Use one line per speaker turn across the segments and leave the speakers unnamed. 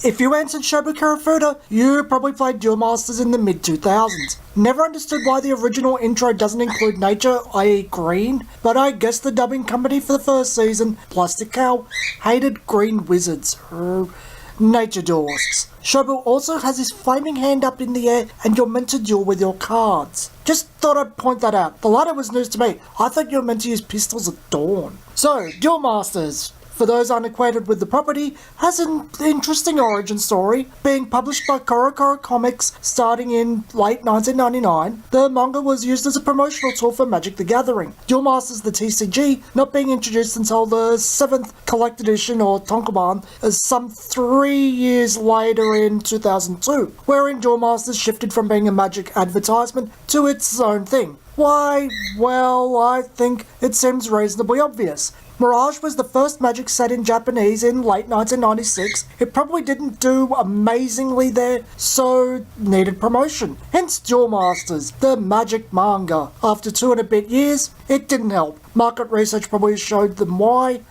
If you answered Shobu Karafuda, you probably played Duel Masters in the mid-2000s. Never understood why the original intro doesn't include nature, i.e. green, but I guess the dubbing company for the first season, Plastic Cow, hated green wizards. Nature duelists. Shobu also has his flaming hand up in the air and you're meant to duel with your cards. Just thought I'd point that out. The latter was news to me. I thought you were meant to use pistols at dawn. So, Duel Masters, for those unacquainted with the property, has an interesting origin story. Being published by CoroCoro Comics starting in late 1999, the manga was used as a promotional tool for Magic the Gathering. Duel Masters the TCG not being introduced until the 7th collected edition, or Tonkoban, some 3 years later in 2002, wherein Duel Masters shifted from being a Magic advertisement to its own thing. Why? Well, I think it seems reasonably obvious. Mirage was the first Magic set in Japanese in late 1996. It probably didn't do amazingly there, so needed promotion. Hence Duel Masters, the Magic manga. After 2 and a bit years, it didn't help. Market research probably showed them why,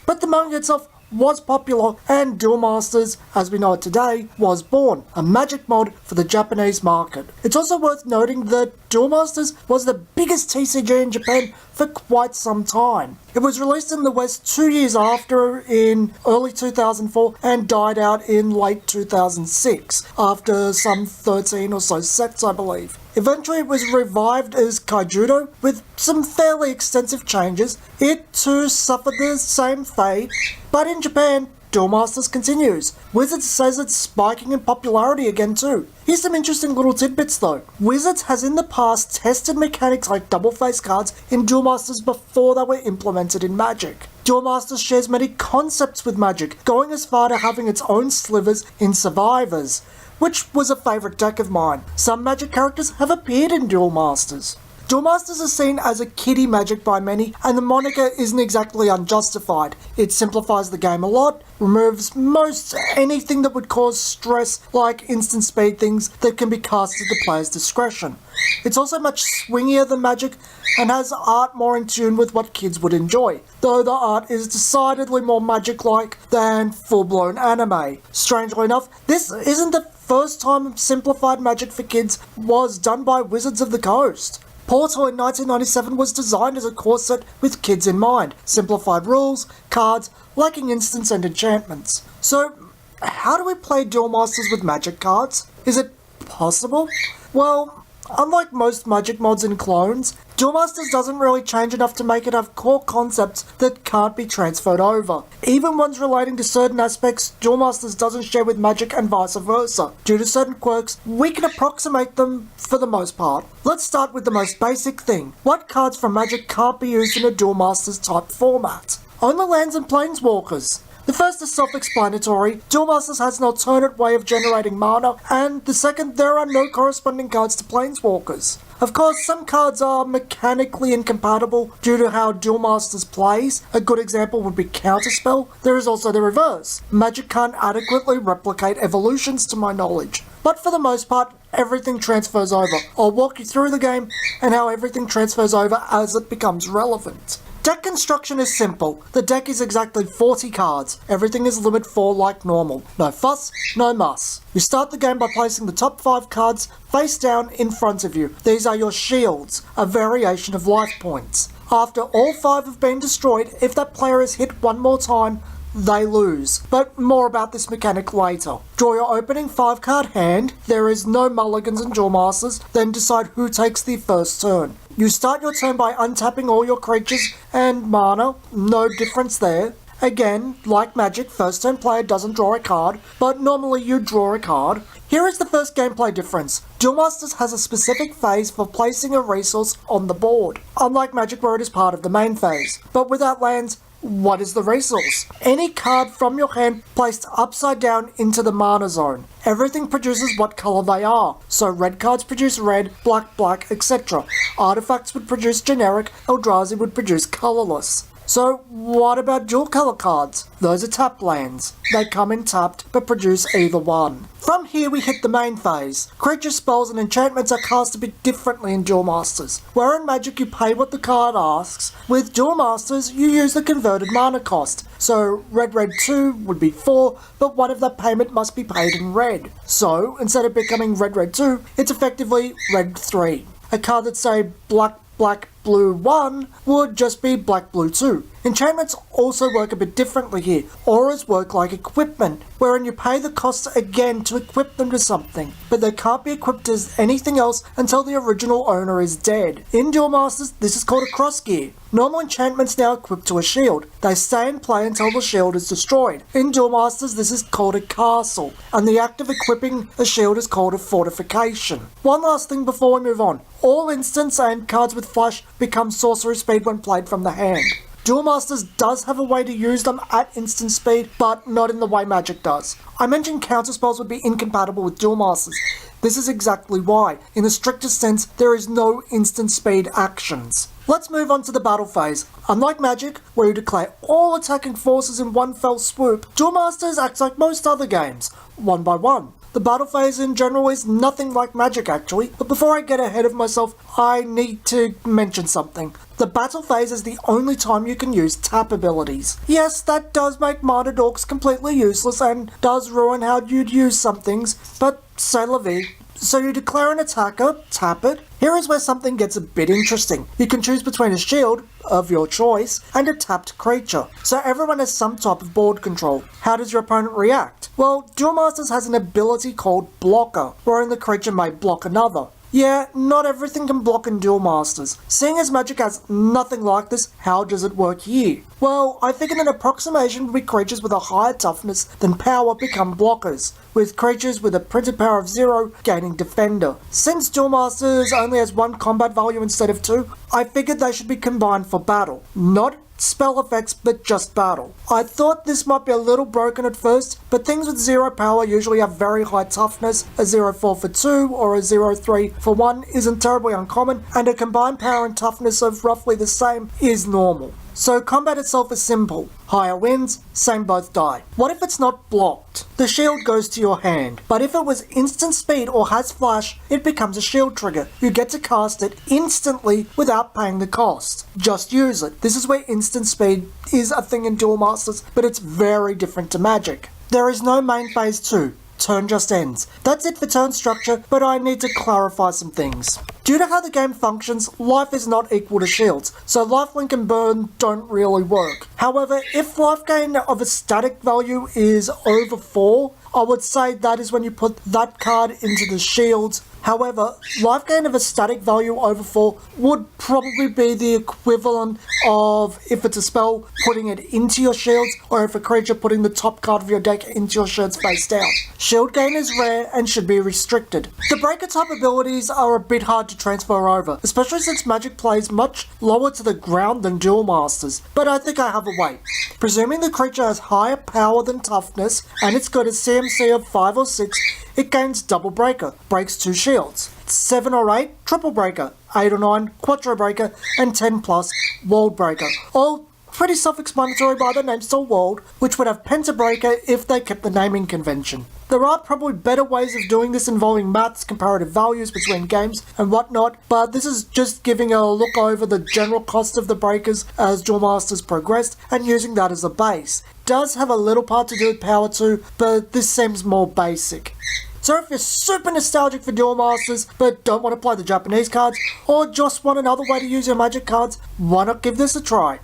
but the manga itself was popular, and Duel Masters, as we know it today, was born, a Magic mod for the Japanese market. It's also worth noting that Duel Masters was the biggest TCG in Japan for quite some time. It was released in the West 2 years after, in early 2004, and died out in late 2006, after some 13 or so sets, I believe. Eventually it was revived as Kaijudo, with some fairly extensive changes. It too suffered the same fate, but in Japan, Duel Masters continues. Wizards says it's spiking in popularity again too. Here's some interesting little tidbits though. Wizards has in the past tested mechanics like double face cards in Duel Masters before they were implemented in Magic. Duel Masters shares many concepts with Magic, going as far to having its own slivers in Survivors, which was a favourite deck of mine. Some Magic characters have appeared in Duel Masters. Duel Masters is seen as a kiddie Magic by many, and the moniker isn't exactly unjustified. It simplifies the game a lot, removes most anything that would cause stress, like instant speed things that can be cast at the player's discretion. It's also much swingier than Magic, and has art more in tune with what kids would enjoy, though the art is decidedly more Magic-like than full-blown anime. Strangely enough, this isn't the first time simplified Magic for kids was done by Wizards of the Coast. Portal in 1997 was designed as a core set with kids in mind, simplified rules, cards, lacking instants and enchantments. So, how do we play Duel Masters with Magic cards? Is it possible? Well, unlike most Magic mods and clones, Duel Masters doesn't really change enough to make it have core concepts that can't be transferred over. Even ones relating to certain aspects, Duel Masters doesn't share with Magic and vice versa. Due to certain quirks, we can approximate them for the most part. Let's start with the most basic thing. What cards from Magic can't be used in a Duel Masters type format? Only lands and planeswalkers. The first is self-explanatory. Duel Masters has an alternate way of generating mana, and the second, there are no corresponding cards to planeswalkers. Of course, some cards are mechanically incompatible due to how Duel Masters plays. A good example would be Counterspell. There is also the reverse. Magic can't adequately replicate evolutions to my knowledge. But for the most part, everything transfers over. I'll walk you through the game and how everything transfers over as it becomes relevant. Deck construction is simple. The deck is exactly 40 cards. Everything is limit 4 like normal. No fuss, no muss. You start the game by placing the top 5 cards face down in front of you. These are your shields, a variation of life points. After all 5 have been destroyed, if that player is hit one more time, they lose. But more about this mechanic later. Draw your opening 5 card hand. There is no mulligans in Duel Masters. Then decide who takes the first turn. You start your turn by untapping all your creatures and mana. No difference there. Again, like Magic, first turn player doesn't draw a card, but normally you draw a card. Here is the first gameplay difference. Duel Masters has a specific phase for placing a resource on the board, unlike Magic where it is part of the main phase. But without lands, what is the resource? Any card from your hand placed upside down into the mana zone. Everything produces what colour they are. So red cards produce red, black, etc. Artifacts would produce generic, Eldrazi would produce colourless. So what about dual colour cards? Those are tap lands. They come in tapped but produce either one. From here we hit the main phase. Creature spells and enchantments are cast a bit differently in Duel Masters. Where in Magic you pay what the card asks, with Duel Masters you use the converted mana cost. So red red 2 would be 4, but one of that payment must be paid in red. So instead of becoming red red 2, it's effectively red 3. A card that say black black blue 1 would just be black blue 2. Enchantments also work a bit differently here. Auras work like equipment, wherein you pay the cost again to equip them to something, but they can't be equipped as anything else until the original owner is dead. In Duel Masters, this is called a cross gear. Normal enchantments now equip to a shield. They stay in play until the shield is destroyed. In Duel Masters, this is called a castle, and the act of equipping a shield is called a fortification. One last thing before we move on. All instants and cards with flash become sorcery speed when played from the hand. Duel Masters does have a way to use them at instant speed, but not in the way Magic does. I mentioned counterspells would be incompatible with Duel Masters. This is exactly why. In the strictest sense, there is no instant speed actions. Let's move on to the battle phase. Unlike Magic, where you declare all attacking forces in one fell swoop, Duel Masters acts like most other games, one by one. The battle phase in general is nothing like Magic actually, but before I get ahead of myself, I need to mention something. The battle phase is the only time you can use tap abilities. Yes, that does make Mana Dorks completely useless and does ruin how you'd use some things, but c'est la vie. So you declare an attacker, tap it. Here is where something gets a bit interesting. You can choose between a shield, of your choice, and a tapped creature. So everyone has some type of board control. How does your opponent react? Well, Duel Masters has an ability called Blocker, wherein the creature may block another. Yeah, not everything can block in Duel Masters. Seeing as Magic has nothing like this, how does it work here? Well, I figured an approximation would be creatures with a higher toughness than power become blockers, with creatures with a printed power of 0 gaining Defender. Since Duel Masters only has 1 combat value instead of 2, I figured they should be combined for battle. Not spell effects, but just battle. I thought this might be a little broken at first, but things with 0 power usually have very high toughness. A 0-4 for 2 or a 0-3 for 1 isn't terribly uncommon, and a combined power and toughness of roughly the same is normal. So combat itself is simple. Higher wins, same both die. What if it's not blocked? The shield goes to your hand, but if it was instant speed or has flash, it becomes a shield trigger. You get to cast it instantly without paying the cost. Just use it. This is where instant speed is a thing in Duel Masters, but it's very different to Magic. There is no main phase 2. Turn just ends. That's it for turn structure, but I need to clarify some things. Due to how the game functions, life is not equal to shields, so lifelink and burn don't really work. However, if life gain of a static value is over 4, I would say that is when you put that card into the shields. However, life gain of a static value over 4 would probably be the equivalent of, if it's a spell, putting it into your shields, or if a creature putting the top card of your deck into your shields face down. Shield gain is rare and should be restricted. The breaker type abilities are a bit hard to transfer over, especially since Magic plays much lower to the ground than Duel Masters, but I think I have a way. Presuming the creature has higher power than toughness, and it's got a CMC of 5 or 6, it gains double breaker, breaks 2 shields. 7 or 8, triple breaker. 8 or 9, quattro breaker. And 10 plus, world breaker. All pretty self-explanatory by the name still world, which would have pentabreaker if they kept the naming convention. There are probably better ways of doing this involving maths, comparative values between games and whatnot, but this is just giving a look over the general cost of the breakers as Duel Masters progressed and using that as a base. Does have a little part to do with power too, but this seems more basic. So if you're super nostalgic for Duel Masters, but don't want to play the Japanese cards, or just want another way to use your Magic cards, why not give this a try?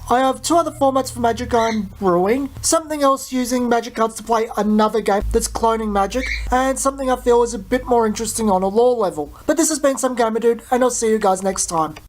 I have 2 other formats for Magic I'm brewing, something else using Magic cards to play another game that's cloning Magic, and something I feel is a bit more interesting on a lore level. But this has been Some Gamer Dude, and I'll see you guys next time.